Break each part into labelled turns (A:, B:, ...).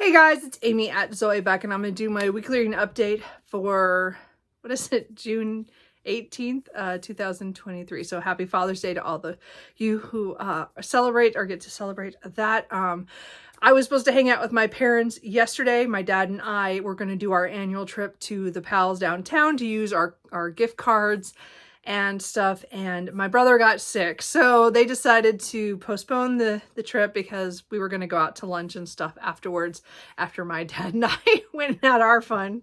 A: Hey guys, it's Amy at Zoe back, and I'm going to do my weekly reading update for, what is it, June 18th, 2023. So happy Father's Day to all the you who celebrate or get to celebrate that. I was supposed to hang out with my parents yesterday. My dad and I were going to do our annual trip to the Pals downtown to use our gift cards and stuff, and my brother got sick, so they decided to postpone the trip because we were going to go out to lunch and stuff afterwards after my dad and I went and had our fun.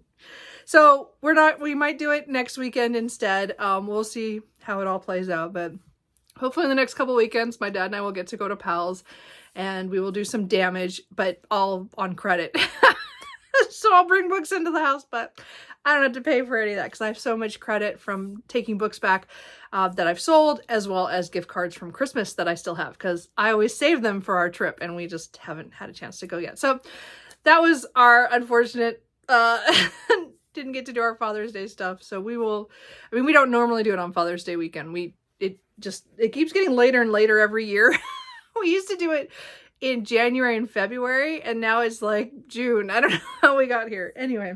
A: So we might do it next weekend instead. We'll see how it all plays out, but hopefully in the next couple weekends my dad and I will get to go to Pals and we will do some damage, but all on credit. So I'll bring books into the house, but I don't have to pay for any of that because I have so much credit from taking books back that I've sold, as well as gift cards from Christmas that I still have because I always save them for our trip and we just haven't had a chance to go yet. So that was our unfortunate, didn't get to do our Father's Day stuff. So we will, I mean, we don't normally do it on Father's Day weekend. It keeps getting later and later every year. We used to do it in January and February, and now it's like June. I don't know how we got here. Anyway,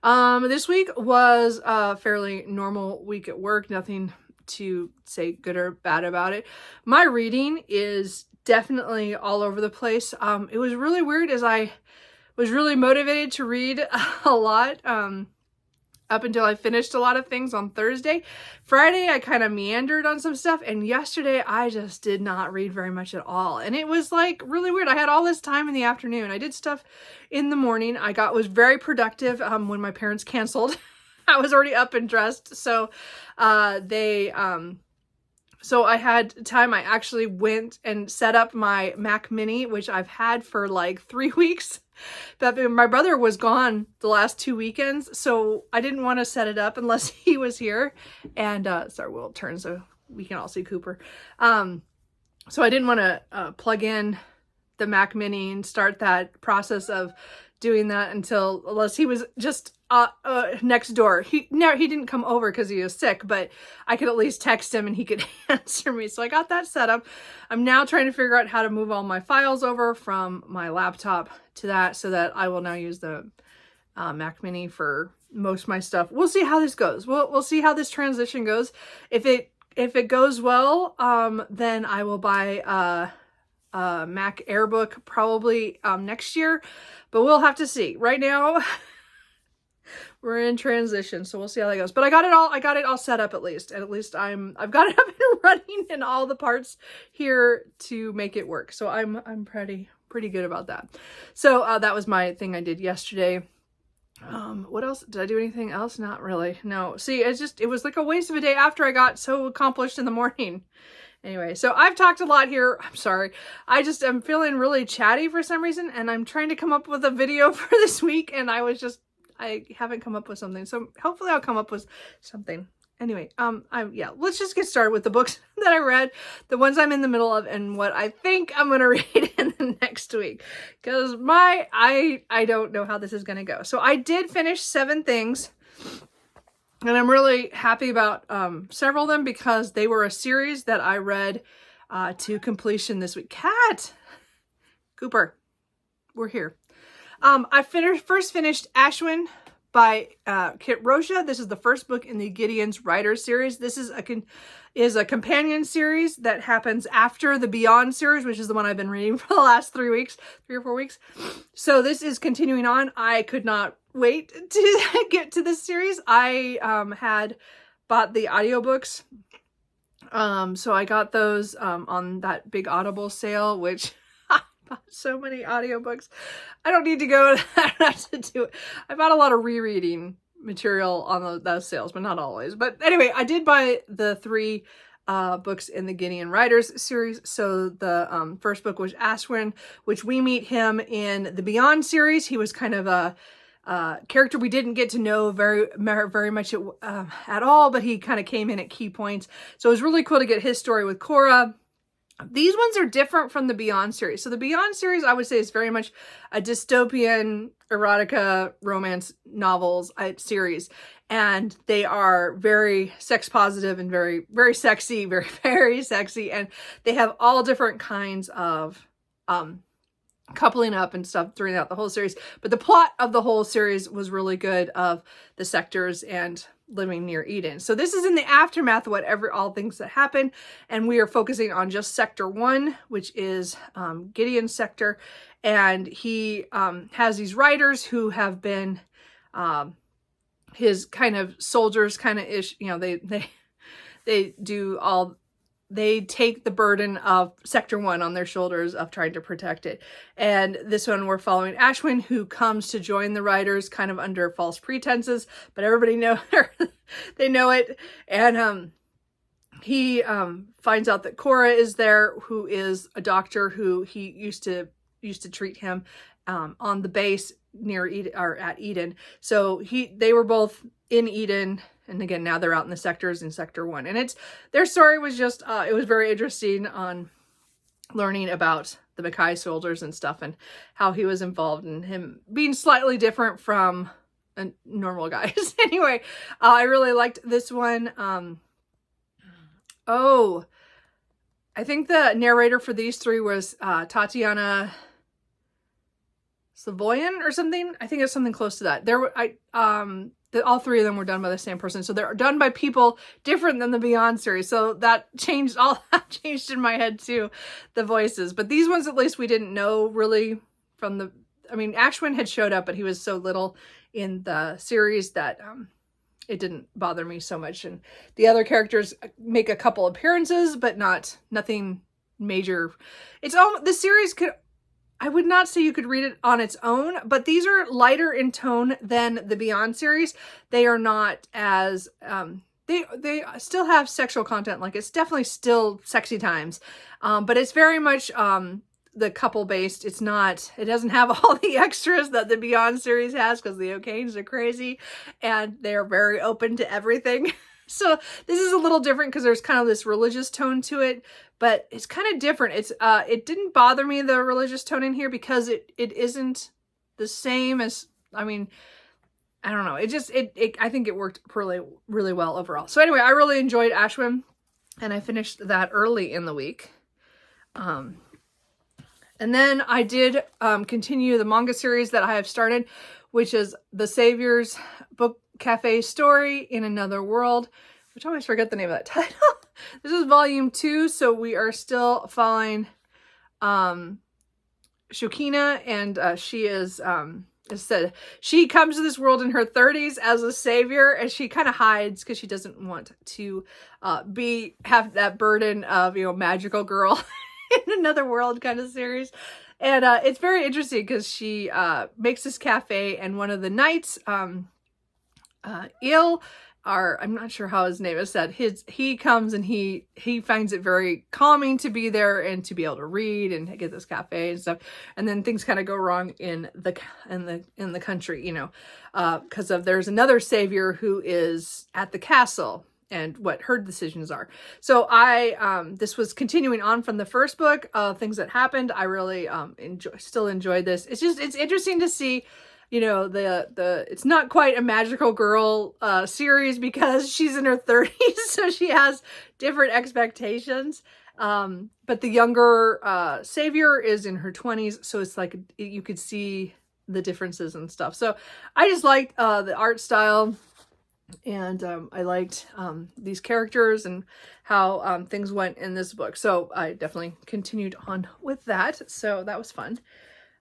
A: this week was a fairly normal week at work. Nothing to say good or bad about it. My reading is definitely all over the place. It was really weird as I was really motivated to read a lot, up until I finished a lot of things on Thursday. Friday, I kind of meandered on some stuff, and yesterday I just did not read very much at all. And it was like really weird. I had all this time in the afternoon. I did stuff in the morning. Was very productive when my parents canceled. I was already up and dressed. So so I had time. I actually went and set up my Mac Mini, which I've had for like 3 weeks. But my brother was gone the last 2 weekends, so I didn't want to set it up unless he was here. And sorry, we'll turn so we can all see Cooper. So I didn't want to plug in the Mac Mini and start that process of doing that unless he was just next door. He didn't come over because he was sick, but I could at least text him and he could answer me. So I got that set up. I'm now trying to figure out how to move all my files over from my laptop to that, so that I will now use the Mac Mini for most of my stuff. We'll see how this goes. We'll see how this transition goes. If it goes well, then I will buy a Mac Airbook probably next year, but we'll have to see. Right now we're in transition, so we'll see how that goes. But I got it all set up at least. And at least I've got it up and running and all the parts here to make it work. So I'm pretty good about that. So that was my thing I did yesterday. What else? Did I do anything else? Not really. No. See, it was like a waste of a day after I got so accomplished in the morning. Anyway, so I've talked a lot here. I'm sorry. I'm feeling really chatty for some reason, and I'm trying to come up with a video for this week, and I haven't come up with something. So hopefully I'll come up with something. Anyway, let's just get started with the books that I read, the ones I'm in the middle of, and what I think I'm going to read in the next week. Because I don't know how this is going to go. So I did finish 7 things. And I'm really happy about several of them because they were a series that I read to completion this week. Cat! Cooper, we're here. I first finished Ashwin by Kit Rocha. This is the first book in the Gideon Riders series. This is a companion series that happens after the Beyond series, which is the one I've been reading for the last 3 or 4 weeks. So this is continuing on. I could not wait to get to this series. I had bought the audiobooks. So I got those on that big Audible sale, which I bought so many audiobooks. I don't need to go. I don't have to do it. I bought a lot of rereading material on those sales, but not always. But anyway, I did buy the 3 books in the Gideon Riders series. So the first book was Ashwin, which we meet him in the Beyond series. He was kind of a character we didn't get to know very much at all, but he kind of came in at key points. So it was really cool to get his story with Cora. These ones are different from the Beyond series. So the Beyond series, I would say, is very much a dystopian erotica romance novels series. And they are very sex positive and very, very sexy, very, very sexy. And they have all different kinds of coupling up and stuff throughout the whole series. But the plot of the whole series was really good, of the sectors and living near Eden. So this is in the aftermath of all things that happen, and we are focusing on just Sector 1, which is Gideon's sector, and he has these riders who have been his kind of soldiers, kind of ish. You know, they take the burden of Sector 1 on their shoulders of trying to protect it. And this one we're following Ashwin, who comes to join the Riders kind of under false pretenses, but everybody they know it. And he finds out that Cora is there, who is a doctor who he used to treat him on the base near Eden, or at Eden. So they were both in Eden. And again, now they're out in the sectors in Sector 1. And their story was just, it was very interesting on learning about the Mackay soldiers and stuff, and how he was involved, and him being slightly different from normal guys. Anyway, I really liked this one. I think the narrator for these three was Tatiana Savoyan or something. I think it's something close to that. All three of them were done by the same person. So they're done by people different than the Beyond series. So that changed in my head too, the voices. But these ones, at least, we didn't know really Ashwin had showed up, but he was so little in the series that it didn't bother me so much. And the other characters make a couple appearances, but nothing major. The series I would not say you could read it on its own, but these are lighter in tone than the Beyond series. They are not as, they still have sexual content. Like, it's definitely still sexy times, but it's very much the couple based. It doesn't have all the extras that the Beyond series has, because the O'Kanes are crazy and they're very open to everything. So this is a little different because there's kind of this religious tone to it, but it's kind of different. It didn't bother me, the religious tone in here, because it isn't the same as, I don't know. I think it worked really, really well overall. So anyway, I really enjoyed Ashwin, and I finished that early in the week. And then I did continue the manga series that I have started, which is The Savior's Book Cafe Story in Another World, which I always forget the name of that title. This is volume 2, so we are still following Shokina, and she is said she comes to this world in her 30s as a savior, and she kind of hides because she doesn't want to have that burden of, magical girl in another world kind of series. And it's very interesting because she makes this cafe, and one of the knights, I'm not sure how his name is said. He comes and he finds it very calming to be there and to be able to read and get this cafe and stuff. And then things kind of go wrong in the country, because there's another savior who is at the castle and what her decisions are. So this was continuing on from the first book of things that happened. I really still enjoyed this. It's interesting to see, it's not quite a magical girl series because she's in her 30s, so she has different expectations. But the younger savior is in her 20s, so it's like you could see the differences and stuff. So I just liked the art style, and I liked these characters and how things went in this book. So I definitely continued on with that. So that was fun.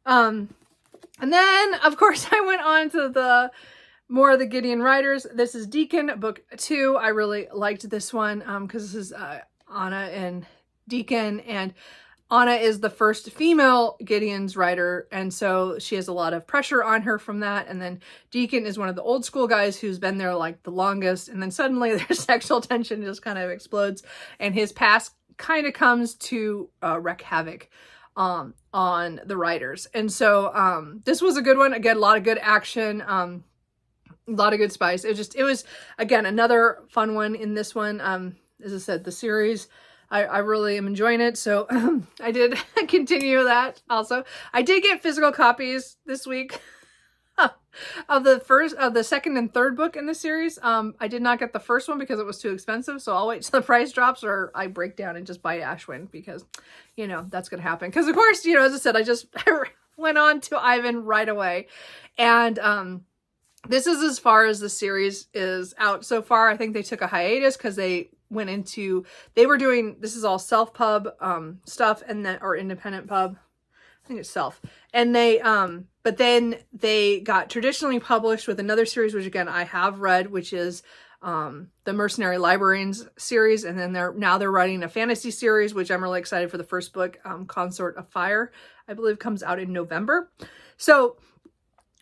A: And then, of course, I went on to more of the Gideon Riders. This is Deacon, book 2. I really liked this one because this is Anna and Deacon, and Anna is the first female Gideon's rider, and so she has a lot of pressure on her from that. And then Deacon is one of the old school guys who's been there like the longest, and then suddenly their sexual tension just kind of explodes, and his past kind of comes to wreak havoc on the riders. And so this was a good one. Again, a lot of good action, a lot of good spice. It was again another fun one in this one. As I said, the series, I really am enjoying it. So I did continue that also. I did get physical copies this week of the second and third book in the series. I did not get the first one because it was too expensive, so I'll wait till the price drops or I break down and just buy Ashwin because, you know, that's gonna happen. Because of course, you know, as I said, I went on to Ivan right away, and this is as far as the series is out so far. I think they took a hiatus because they were doing, this is all self-pub stuff, and then, or independent pub. I think it's self. And they, but then they got traditionally published with another series, which again, I have read, which is the Mercenary Librarians series. And then they're writing a fantasy series, which I'm really excited for. The first book, Consort of Fire, I believe comes out in November. So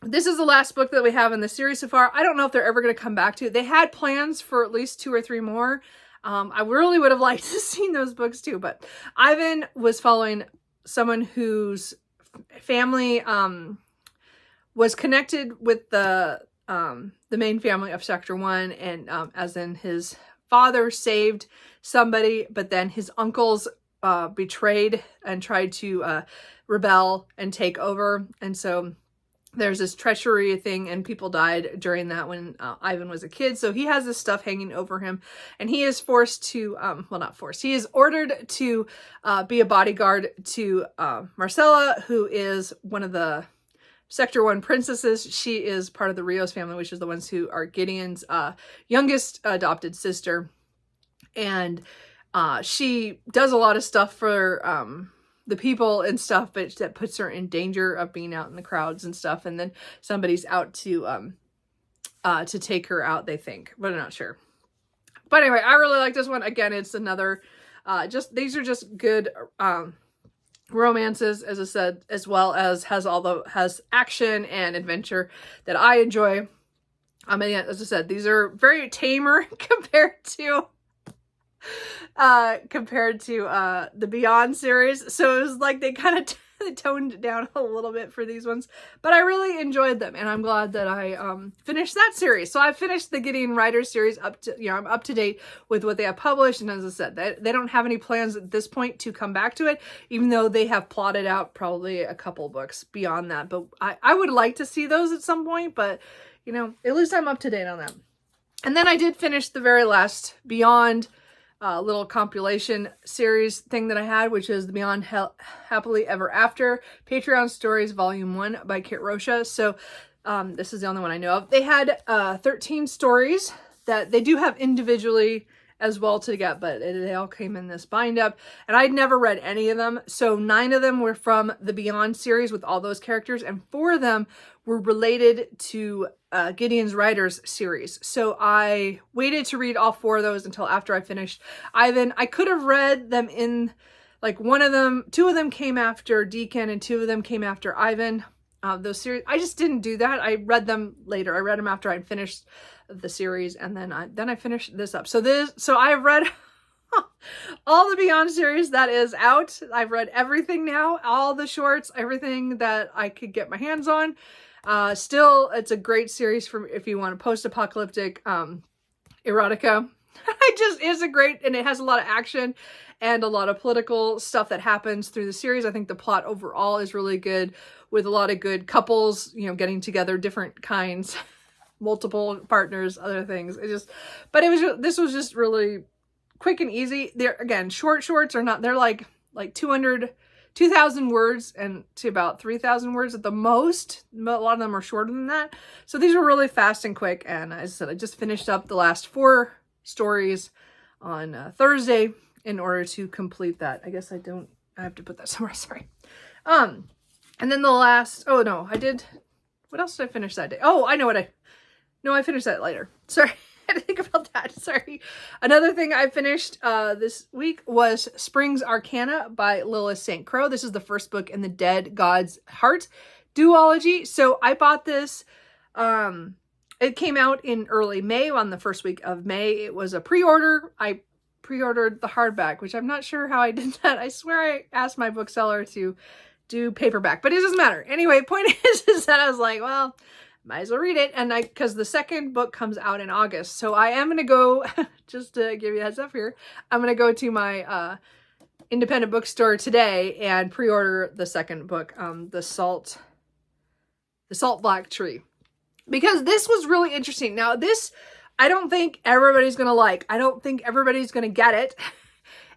A: this is the last book that we have in the series so far. I don't know if they're ever going to come back to it. They had plans for at least 2 or 3 more. I really would have liked to see those books too, but Ivan was following someone whose family was connected with the main family of Sector 1, and as in his father saved somebody, but then his uncles betrayed and tried to rebel and take over, and so there's this treachery thing, and people died during that when Ivan was a kid. So he has this stuff hanging over him, and he is forced to, well, not forced, he is ordered to be a bodyguard to Marcella, who is one of the Sector 1 princesses. She is part of the Rios family, which is the ones who are Gideon's youngest adopted sister. And she does a lot of stuff for the people and stuff, but that puts her in danger of being out in the crowds and stuff. And then somebody's out to take her out, they think, but I'm not sure. But anyway, I really like this one. Again, it's another, these are just good romances, as I said, as well as has action and adventure that I enjoy. And as I said, these are very tamer compared to the Beyond series. So it was like they kind of toned it down a little bit for these ones, but I really enjoyed them, and I'm glad that I finished that series. So I finished the Gideon Riders series up to, you know, I'm up to date with what they have published, and as I said, they don't have any plans at this point to come back to it, even though they have plotted out probably a couple books beyond that. But I would like to see those at some point, but you know, at least I'm up to date on them. And then I did finish the very last Beyond little compilation series thing that I had, which is the Beyond Happily Ever After Patreon Stories Volume 1 by Kit Rocha. So this is the only one I know of. They had 13 stories that they do have individually as well to get, but they all came in this bind up, and I'd never read any of them. So 9 of them were from the Beyond series with all those characters, and 4 of them were related to Gideon's Riders series. So I waited to read all 4 of those until after I finished Ivan. I could have read them in, like, 2 of them came after Deacon and 2 of them came after Ivan. Those series, I just didn't do that. I read them later. I read them after I'd finished the series, and then I finished this up. So I've read all the Beyond series that is out. I've read everything now, all the shorts, everything that I could get my hands on. Still, it's a great series for if you want a post-apocalyptic erotica. It is a great, and it has a lot of action and a lot of political stuff that happens through the series. I think the plot overall is really good, with a lot of good couples, you know, getting together, different kinds, multiple partners, other things. This was just really quick and easy. They're, again, shorts are not, they're like 2,000 words and to about 3,000 words at the most. A lot of them are shorter than that. So these are really fast and quick. And as I said, I just finished up the last 4 stories on Thursday in order to complete that. I guess I have to put that somewhere, sorry. And then the last, oh no, what else did I finish that day? Oh, I know I finished that later. Sorry, I had to think about that, sorry. Another thing I finished this week was Spring's Arcana by Lilith St. Crow. This is the first book in the Dead God's Heart duology. So I bought this, it came out in early May, on the first week of May. It was a pre-order. I pre-ordered the hardback, which I'm not sure how I did that. I swear I asked my bookseller to do paperback, but it doesn't matter. Anyway, point is that I was like, well, might as well read it. And because the second book comes out in August. So I am going to go, just to give you a heads up here, I'm going to go to my independent bookstore today and pre-order the second book, The Salt the salt black tree. Because this was really interesting. Now this, I don't think everybody's going to like. I don't think everybody's going to get it.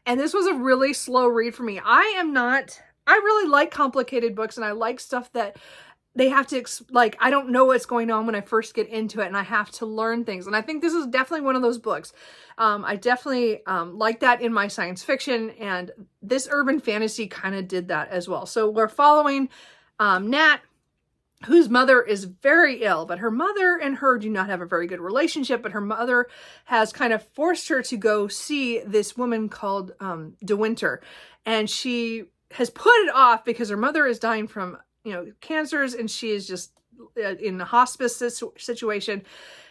A: And this was a really slow read for me. I really like complicated books, and I like stuff that they have to, like, I don't know what's going on when I first get into it, and I have to learn things. And I think this is definitely one of those books. I definitely like that in my science fiction, and this urban fantasy kind of did that as well. So we're following Nat, whose mother is very ill, but her mother and her do not have a very good relationship, but her mother has kind of forced her to go see this woman called De Winter. And she has put it off because her mother is dying from, cancers, and she is just in a hospice situation.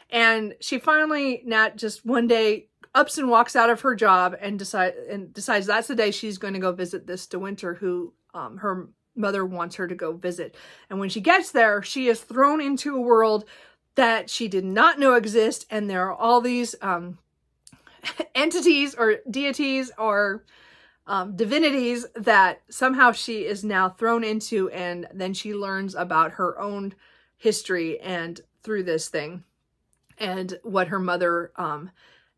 A: And she finally, Nat, just one day ups and walks out of her job and decides that's the day she's going to go visit this De Winter, who her mother wants her to go visit. And when she gets there, she is thrown into a world that she did not know exist, and there are all these entities or deities or divinities that somehow she is now thrown into, and then she learns about her own history and through this thing, and what her mother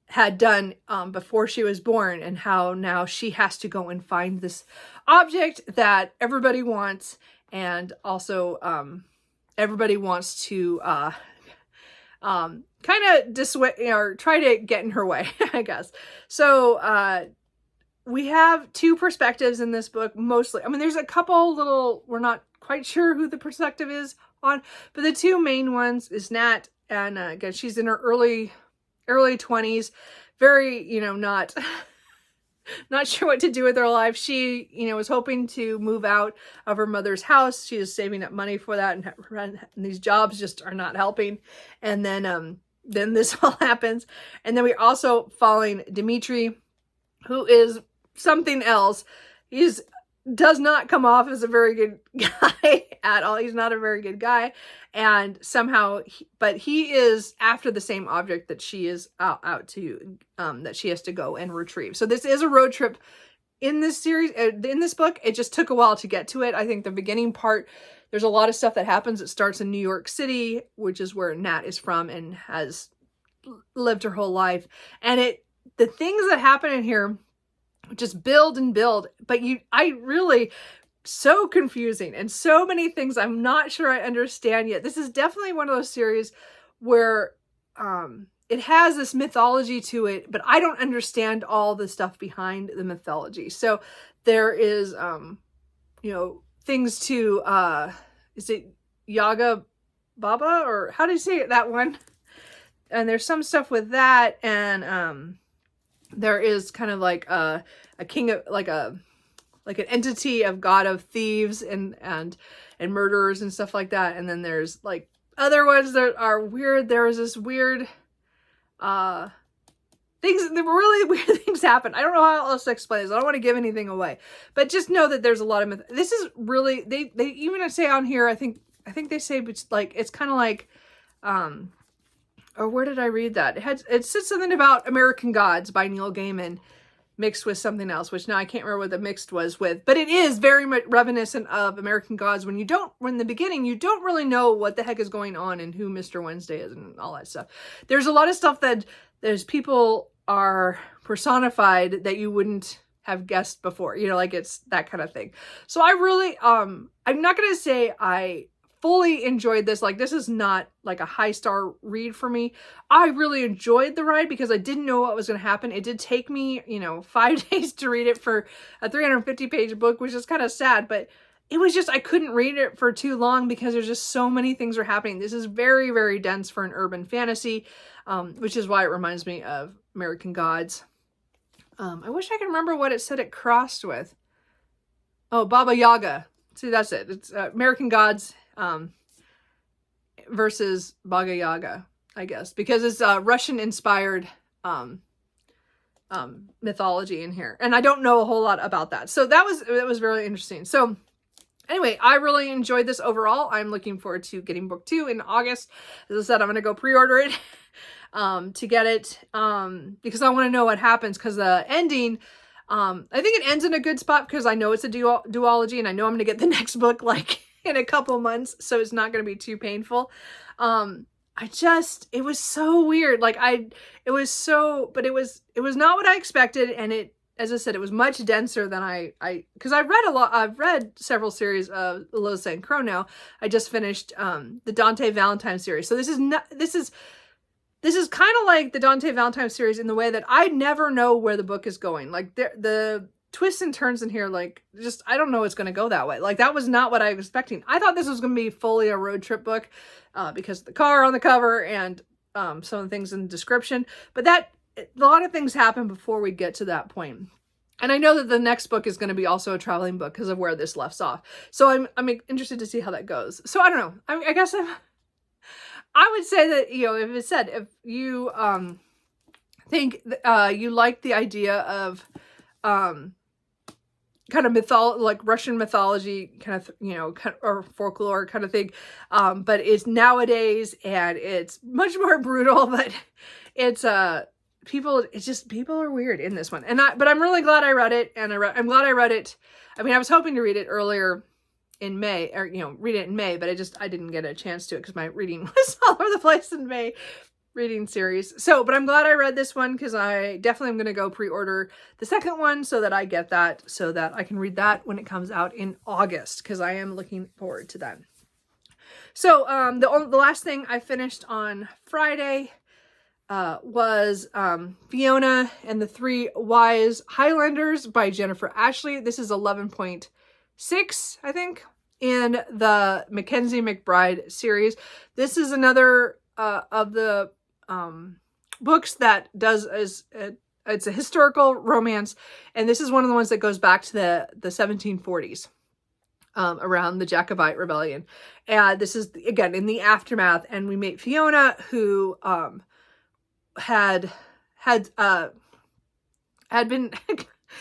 A: had done before she was born, and how now she has to go and find this object that everybody wants, and also everybody wants to kind of dissuade or try to get in her way, I guess. So we have two perspectives in this book, mostly. I mean, there's a couple little, we're not quite sure who the perspective is on, but the two main ones is Nat, and again, she's in her early 20s, very, not sure what to do with her life. She, was hoping to move out of her mother's house. She is saving up money for that, and these jobs just are not helping. And then this all happens. And then we're also following Dimitri, who is something else. Does not come off as a very good guy at all. He's not a very good guy. And somehow, but he is after the same object that she is out to, that she has to go and retrieve. So this is a road trip in this series, in this book. It just took a while to get to it. I think the beginning part, there's a lot of stuff that happens. It starts in New York City, which is where Nat is from and has lived her whole life. And the things that happen in here just build and build, but so confusing, and so many things I'm not sure I understand yet. This is definitely one of those series where it has this mythology to it, but I don't understand all the stuff behind the mythology. So there is things to is it Yaga Baba, or how do you say it, that one? And there's some stuff with that, and there is kind of like a king of like an entity of god of thieves and murderers and stuff like that. And then there's like other ones that are weird. There was this weird really weird things happen. I don't know how else to explain this. I don't want to give anything away, but just know that there's a lot of this is really, they even say on here, I think they say it's like, it's kind of like or where did I read that? It said something about American Gods by Neil Gaiman mixed with something else, which now I can't remember what the mixed was with, but it is very much reminiscent of American Gods when in the beginning, you don't really know what the heck is going on and who Mr. Wednesday is and all that stuff. There's a lot of stuff that there's people are personified that you wouldn't have guessed before, like it's that kind of thing. So I really, I'm not going to say I fully enjoyed this. Like, this is not like a high star read for me. I really enjoyed the ride because I didn't know what was going to happen. It did take me, 5 days to read it for a 350 page book, which is kind of sad, but it was just, I couldn't read it for too long because there's just so many things are happening. This is very, very dense for an urban fantasy, which is why it reminds me of American Gods. I wish I could remember what it said it crossed with. Oh, Baba Yaga. See, that's it. It's American Gods versus Baba Yaga, I guess, because it's Russian-inspired mythology in here, and I don't know a whole lot about that. So that was really interesting. So anyway, I really enjoyed this overall. I'm looking forward to getting book 2 in August. As I said, I'm going to go pre-order it to get it because I want to know what happens, because the ending, I think it ends in a good spot because I know it's a duology, and I know I'm going to get the next book like in a couple months, so it's not going to be too painful. It was so weird. Like it was not what I expected. And as I said, it was much denser than because I've read several series of The Loathsome and Crow now. I just finished, the Dante Valentine series. So this is kind of like the Dante Valentine series in the way that I never know where the book is going. Like the twists and turns in here, like, just, I don't know it's going to go that way. Like, that was not what I was expecting. I thought this was going to be fully a road trip book, because of the car on the cover and some of the things in the description. But a lot of things happen before we get to that point. And I know that the next book is going to be also a traveling book because of where this left off. So I'm interested to see how that goes. So I don't know. I guess I would say that, if you think you like the idea of kind of like Russian mythology, kind of, or folklore kind of thing. But it's nowadays and it's much more brutal, but it's, people are weird in this one. But I'm really glad I read it, and I'm glad I read it. I mean, I was hoping to read it earlier in May, or, read it in May, but I didn't get a chance to it because my reading was all over the place in May. Reading series. But I'm glad I read this one, because I definitely am going to go pre-order the second one so that I get that, so that I can read that when it comes out in August, because I am looking forward to that. So the last thing I finished on Friday was Fiona and the Three Wise Highlanders by Jennifer Ashley. This is 11.6, I think, in the Mackenzie McBride series. This is another of the books that it's a historical romance, and this is one of the ones that goes back to the 1740s, around the Jacobite Rebellion. And this is, again, in the aftermath, and we meet Fiona, who had been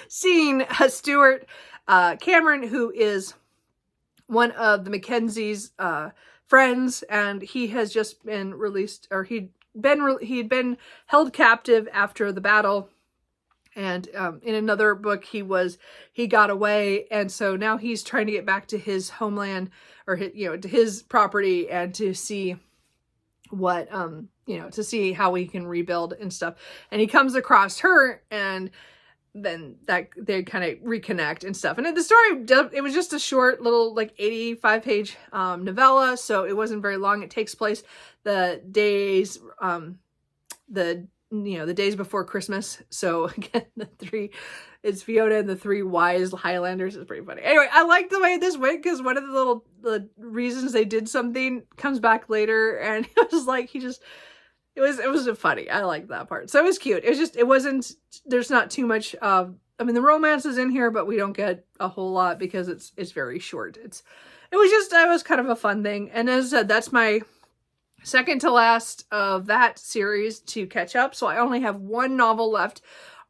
A: seeing Stuart Cameron, who is one of the Mackenzie's friends, and he has just been released, or he'd been held captive after the battle, and in another book he got away, and so now he's trying to get back to his homeland, or to his property, and to see what to see how he can rebuild and stuff. And he comes across her, and then that they kind of reconnect and stuff. And the story, it was just a short little, like, 85-page novella, so it wasn't very long. It takes place the days before Christmas. So again, it's Fiona and the Three Wise Highlanders. It's pretty funny. Anyway, I like the way this went, because one of the reasons they did something comes back later, and it was like it was funny. I liked that part. So it was cute. There's not too much the romance is in here, but we don't get a whole lot because it's very short. It was kind of a fun thing. And as I said, that's my second to last of that series to catch up. So I only have one novel left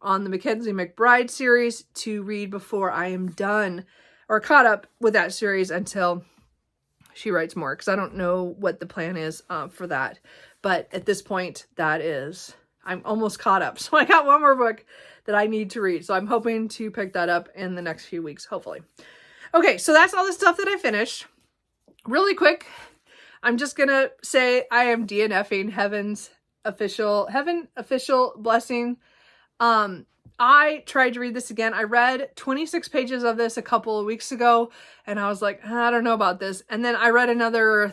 A: on the Mackenzie McBride series to read before I am done or caught up with that series until she writes more, because I don't know what the plan is for that. But at this point, I'm almost caught up. So I got one more book that I need to read. So I'm hoping to pick that up in the next few weeks, hopefully. Okay, so that's all the stuff that I finished. Really quick, I'm just going to say I am DNFing Heaven official blessing. I tried to read this again. I read 26 pages of this a couple of weeks ago, and I was like, I don't know about this. And then I read another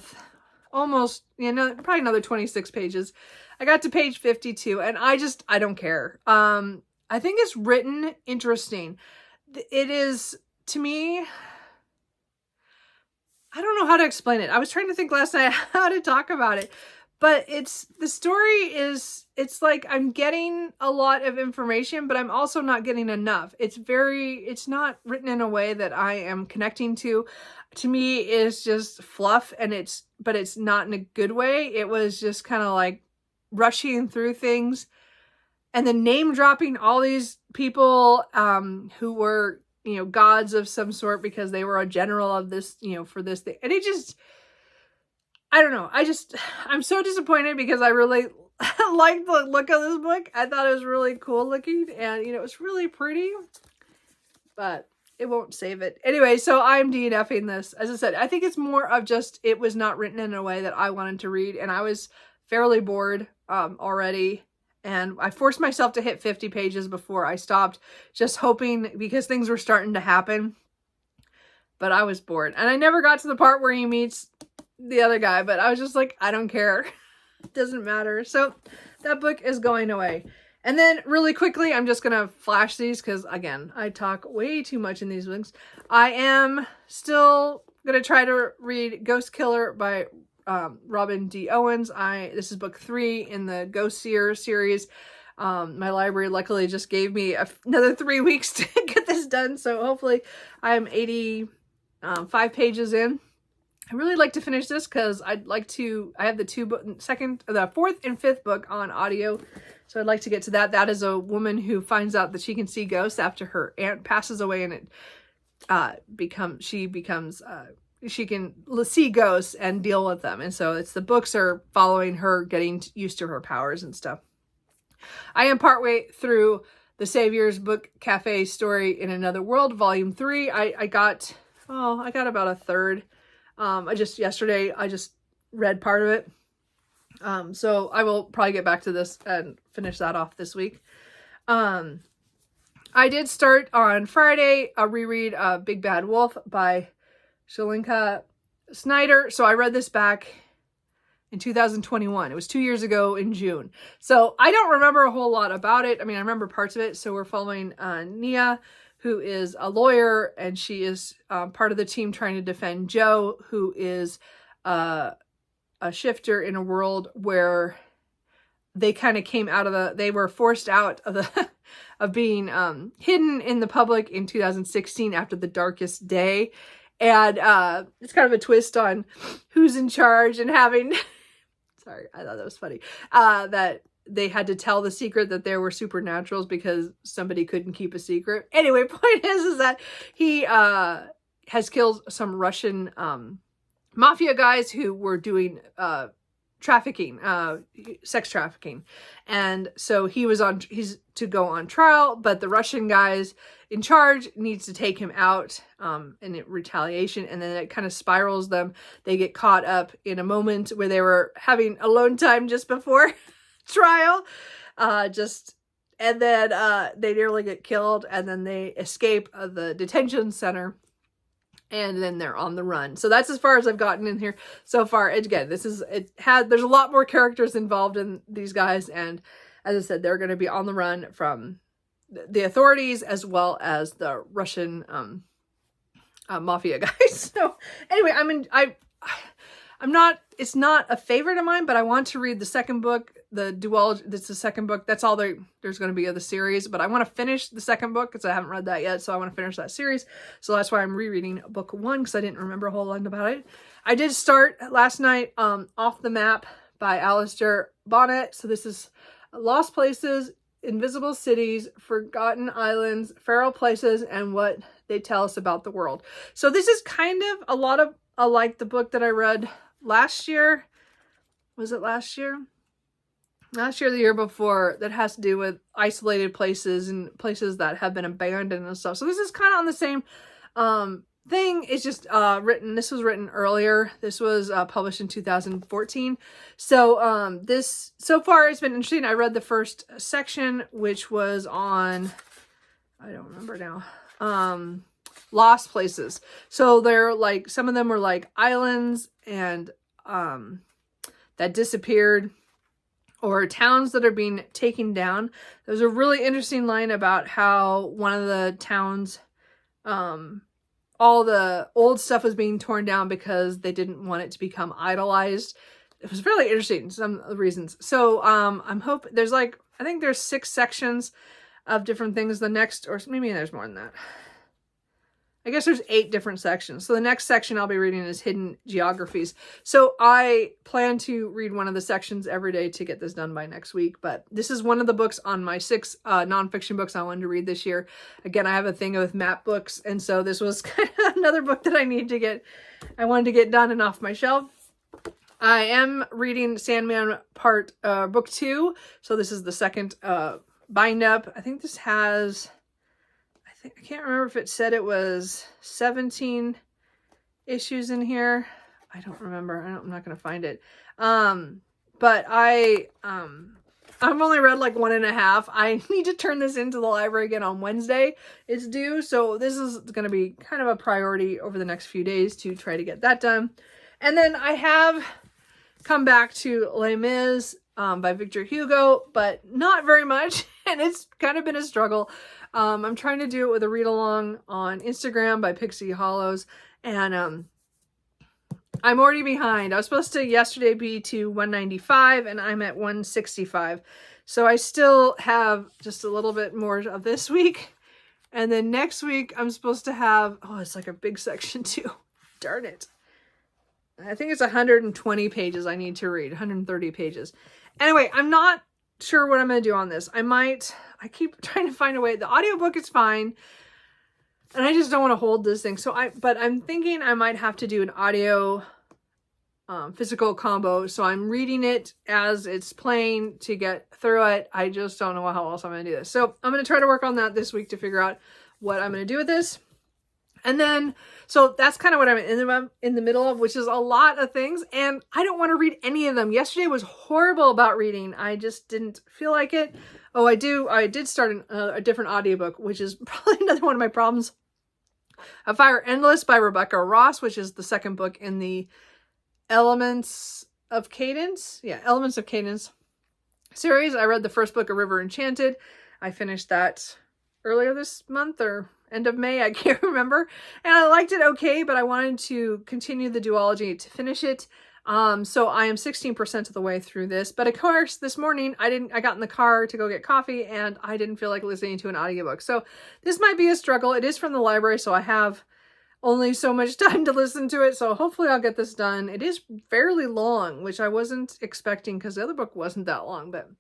A: probably another 26 pages. I got to page 52, and I don't care. I think it's written interesting. It is, to me, I don't know how to explain it. I was trying to think last night how to talk about it, but the story is, it's like I'm getting a lot of information, but I'm also not getting enough. It's not written in a way that I am connecting to. To me, it's just fluff, but it's not in a good way. It was just kind of like rushing through things, and then name dropping all these people who were, gods of some sort, because they were a general of this, for this thing. And I don't know. I'm so disappointed, because I really liked the look of this book. I thought it was really cool looking, and, it was really pretty. But it won't save it. Anyway, so I'm DNFing this. As I said, I think it's more of just, it was not written in a way that I wanted to read, and I was fairly bored already. And I forced myself to hit 50 pages before I stopped, just hoping, because things were starting to happen. But I was bored. And I never got to the part where he meets the other guy, but I was just like, I don't care. It doesn't matter. So that book is going away. And then really quickly, I'm just going to flash these because, again, I talk way too much in these books. I am still going to try to read Ghost Killer by Robin D. Owens. This is book 3 in the Ghost Seer series. My library luckily just gave me another 3 weeks to get this done. So hopefully I'm 85 pages in. I really like to finish this because I have the 4th and 5th book on audio. So I'd like to get to that. That is a woman who finds out that she can see ghosts after her aunt passes away, and she can see ghosts and deal with them. And so the books are following her getting used to her powers and stuff. I am partway through the Savior's Book Cafe Story in Another World, Volume 3. I got about a third. Yesterday I just read part of it. So I will probably get back to this and finish that off this week. I did start on Friday a reread of Big Bad Wolf by Shalinka Snyder. So I read this back in 2021. It was 2 years ago in June. So I don't remember a whole lot about it. I mean, I remember parts of it. So we're following Nia, who is a lawyer, and she is part of the team trying to defend Joe, who is a shifter in a world where they kind of they were forced out of being hidden in the public in 2016 after the Darkest Day. And it's kind of a twist on who's in charge and having, sorry, I thought that was funny, that they had to tell the secret that there were supernaturals because somebody couldn't keep a secret. Anyway, point is that he has killed some Russian mafia guys who were doing trafficking, sex trafficking. And so he's to go on trial, but the Russian guys in charge needs to take him out in retaliation. And then it kind of spirals them. They get caught up in a moment where they were having alone time just before trial. And then they nearly get killed, and then they escape the detention center. And then they're on the run. So that's as far as I've gotten in here so far. Again, there's a lot more characters involved in these guys. And as I said, they're going to be on the run from the authorities as well as the Russian mafia guys. So anyway, it's not a favorite of mine, but I want to read the second book, the duology. That's the second book. That's all there's going to be of the series, but I want to finish the second book because I haven't read that yet. So I want to finish that series. So that's why I'm rereading book 1, because I didn't remember a whole lot about it. I did start last night, Off the Map by Alistair Bonnet. So this is Lost Places, Invisible Cities, Forgotten Islands, Feral Places, and what they tell us about the world. So this is kind of a lot of like the book that I read last year. Was it last year? Last year, the year before, that has to do with isolated places and places that have been abandoned and stuff. So this is kind of on the same thing. It's just this was written earlier. This was published in 2014. So this, so far, it's been interesting. I read the first section, which was on, I don't remember now, Lost Places. So they're like, some of them were like islands and that disappeared, or towns that are being taken down. There's a really interesting line about how one of the towns, all the old stuff was being torn down because they didn't want it to become idolized. It was really interesting, some of the reasons. So I'm hoping I think there's 6 sections of different things. The next, or maybe there's more than that. I guess there's 8 different sections. So the next section I'll be reading is Hidden Geographies. So I plan to read one of the sections every day to get this done by next week. But this is one of the books on my 6 nonfiction books I wanted to read this year. Again, I have a thing with map books. And so this was kind of another book that I wanted to get done and off my shelf. I am reading Sandman book 2. So this is the second bind up. I think I can't remember if it said it was 17 issues in here. I don't remember. I'm not going to find it. But I've only read like 1.5. I need to turn this into the library again on Wednesday. It's due. So this is going to be kind of a priority over the next few days to try to get that done. And then I have come back to Les Mis by Victor Hugo, but not very much. And it's kind of been a struggle. I'm trying to do it with a read along on Instagram by Pixie Hollows. And I'm already behind. I was supposed to yesterday be to 195 and I'm at 165. So I still have just a little bit more of this week. And then next week I'm supposed to have, oh, it's like a big section too. Darn it. I think it's 120 pages I need to read, 130 pages. Anyway, I'm not sure what I'm going to do on this. I keep trying to find a way. The audiobook is fine. And I just don't want to hold this thing. But I'm thinking I might have to do an audio physical combo. So I'm reading it as it's playing to get through it. I just don't know how else I'm going to do this. So I'm going to try to work on that this week to figure out what I'm going to do with this. And then, so that's kind of what I'm in the middle of, which is a lot of things. And I don't want to read any of them. Yesterday was horrible about reading. I just didn't feel like it. Oh, I did start a different audiobook, which is probably another one of my problems. A Fire Endless by Rebecca Ross, which is the second book in the Elements of Cadence. Yeah, Elements of Cadence series. I read the first book, A River Enchanted. I finished that earlier this month or end of May. I can't remember. And I liked it okay, but I wanted to continue the duology to finish it. So I am 16% of the way through this. But of course, this morning I got in the car to go get coffee and I didn't feel like listening to an audiobook. So this might be a struggle. It is from the library, so I have only so much time to listen to it. So hopefully I'll get this done. Is fairly long, which I wasn't expecting because the other book wasn't that long. But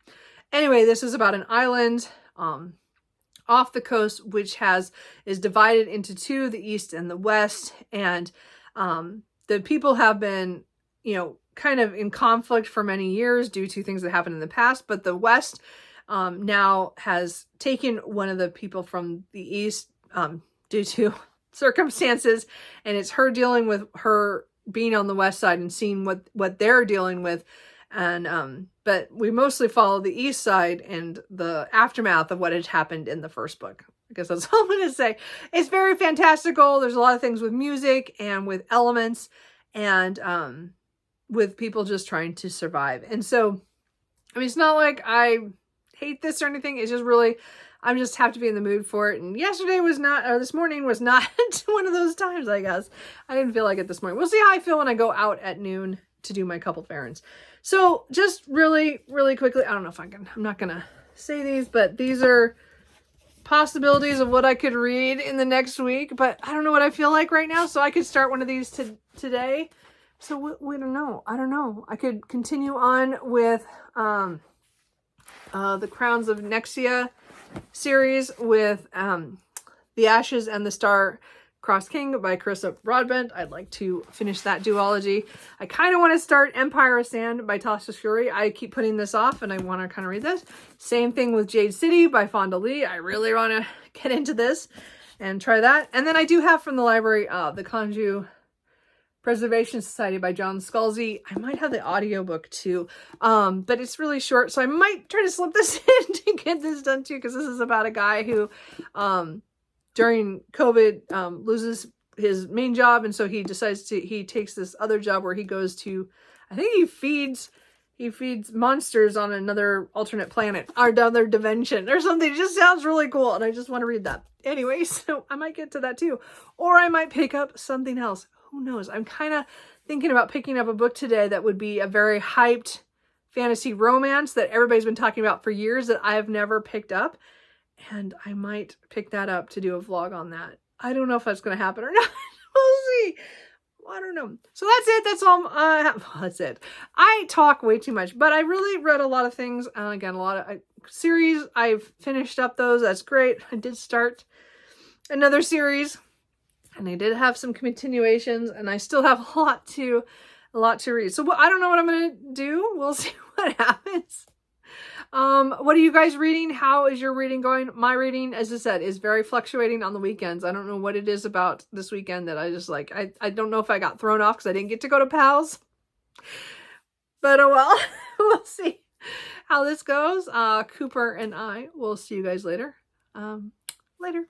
A: anyway, this is about an island off the coast, which is divided into two, the East and the West. And the people have been, kind of in conflict for many years due to things that happened in the past. But the West now has taken one of the people from the East due to circumstances. And it's her dealing with her being on the West side and seeing what they're dealing with. And but we mostly follow the East side and the aftermath of what had happened in the first book. I guess that's all I'm going to say. It's very fantastical. There's a lot of things with music and with elements and with people just trying to survive. And so, I mean, it's not like I hate this or anything. It's just really, I just have to be in the mood for it. And this morning was not one of those times, I guess. I didn't feel like it this morning. We'll see how I feel when I go out at noon to do my couple of errands. So just really, really quickly, I don't know if I'm not going to say these, but these are possibilities of what I could read in the next week, but I don't know what I feel like right now. So I could start one of these today. So we don't know. I don't know. I could continue on with the Crowns of Nexia series with The Ashes and the Star-Crossed King by Carissa Broadbent. I'd like to finish that duology. I kind of want to start Empire of Sand by Tasha Fury. I keep putting this off and I want to kind of read this. Same thing with Jade City by Fonda Lee. I really want to get into this and try that. And then I do have from the library the Kanju Preservation Society by John Scalzi. I might have the audiobook too, but it's really short, so I might try to slip this in to get this done too, because this is about a guy who during COVID loses his main job, and so he takes this other job where he goes to, I think he feeds monsters on another alternate planet or another dimension or something. It just sounds really cool, and I just want to read that. Anyway, so I might get to that too, or I might pick up something else. Who knows? I'm kind of thinking about picking up a book today that would be a very hyped fantasy romance that everybody's been talking about for years that I have never picked up. And I might pick that up to do a vlog on that. I don't know if that's going to happen or not. We'll see. I don't know. So that's it. That's all. That's it. I talk way too much, but I really read a lot of things. Again, a lot of series. I've finished up those. That's great. I did start another series. And I did have some continuations, and I still have a lot to read. So I don't know what I'm going to do. We'll see what happens. What are you guys reading? How is your reading going? My reading, as I said, is very fluctuating on the weekends. I don't know what it is about this weekend that I just like, I don't know if I got thrown off because I didn't get to go to PALS. But oh well, we'll see how this goes. Cooper and I will see you guys later. Later.